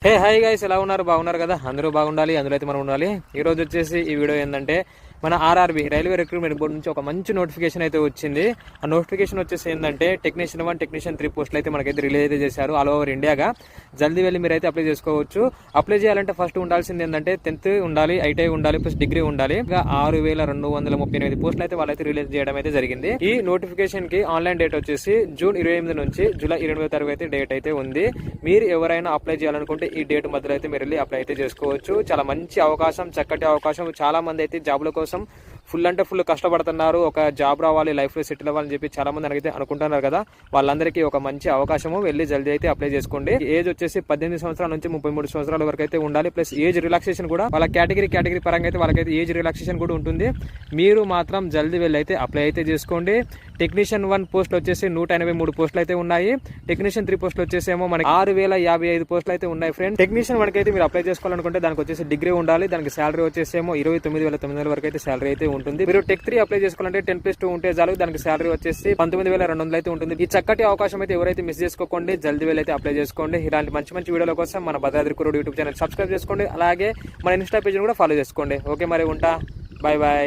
Hey hi guys, ఎలా ఉన్నారు? బాగున్నారు కదా? అందరూ బాగుండాలి, అందులో అయితే మనం ఉండాలి. ఈ రోజు వచ్చేసి ఈ వీడియో ఏంటంటే మన ఆర్ఆర్బి రైల్వే రిక్రూట్మెంట్ బోర్డు నుంచి ఒక మంచి నోటిఫికేషన్ అయితే వచ్చింది. ఆ నోటిఫికేషన్ వచ్చేసి ఏంటంటే టెక్నీషియన్ 1, టెక్నీషియన్ 3 పోస్టులు అయితే మనకైతే రిలీజ్ అయితే చేశారు ఆల్ ఓవర్ ఇండియాగా. జల్దీ వెళ్ళి మీరు అయితే అప్లై చేసుకోవచ్చు. అప్లై చేయాలంటే ఫస్ట్ ఉండాల్సింది ఏంటంటే 10th ఉండాలి, ఐటీఐ ఉండాలి, ప్లస్ డిగ్రీ ఉండాలి. 6238 పోస్టులు అయితే వాళ్ళైతే రిలీజ్ చేయడం అయితే జరిగింది. ఈ నోటిఫికేషన్ కి ఆన్లైన్ డేట్ వచ్చేసి జూన్ 28 నుంచి జూలై 28 తారీఖు అయితే డేట్ అయితే ఉంది. మీరు ఎవరైనా అప్లై చేయాలనుకుంటే ఈ డేట్ మధ్యలో అయితే మీరు వెళ్ళి అప్లై అయితే చేసుకోవచ్చు. చాలా మంచి అవకాశం, చక్కటి అవకాశం. చాలా మంది అయితే జాబ్ల కోసం ఫుల్ అంటే ఫుల్ కష్టపడుతున్నారు. ఒక జాబ్ రావాలి, లైఫ్ లో సెటిల్ అవ్వాలని చెప్పి చాలా మంది అయితే అనుకుంటున్నారు కదా. వాళ్ళందరికీ ఒక మంచి అవకాశము. వెళ్ళి జల్దీ అయితే అప్లై చేసుకోండి. ఏజ్ వచ్చేసి 18 సంవత్సరాల నుంచి 33 సంవత్సరాల వరకు అయితే ఉండాలి. ప్లస్ ఏజ్ రిలాక్సేషన్ కూడా వాళ్ళ కేటగిరీ పరంగా అయితే వాళ్ళకైతే ఏజ్ రిలాక్సేషన్ కూడా ఉంటుంది. మీరు మాత్రం జల్దీ వెళ్ళి అయితే అప్లై అయితే చేసుకోండి. టెక్నీషియన్ 1 పోస్టులు వచ్చేసి 183 పోస్టులు అయితే ఉన్నాయి. టెక్నీషియన్ 3 పోస్టులు వచ్చేసేమో మనకి 6055 పోస్టులు అయితే ఉన్నాయి ఫ్రెండ్స్. టెక్నీషియన్ 1 అయితే మీరు అప్లై చేసుకోవాలనుకుంటే దానికి వచ్చేసి డిగ్రీ ఉండాలి. దానికి శాలరీ వచ్చేసేమో 29,900 వరకు అయితే శాలరీ అయితే ఉంటుంది. మీరు టెక్ 3 అప్లై చేసుకోవాలంటే 10+2 ఉంటే చాలు. దానికి శాలరీ వచ్చేసి 19,200 అయితే ఉంటుంది. ఈ చక్కటి అవకాశం అయితే ఎవరైతే మిస్ చేసుకోకండి, జల్దీ వెళ్ళి అయితే అప్లై చేసుకోండి. ఇలాంటి మంచి మంచి వీడియోల కోసం మన భద్రాద్రి కుర్రోడు యూట్యూబ్ ఛానల్ సబ్స్క్రైబ్ చేసుకోండి. అలాగే మన ఇన్స్టా పేజ్ కూడా ఫాలో చేసుకోండి. ఓకే, మరి ఉంటా. Bye bye.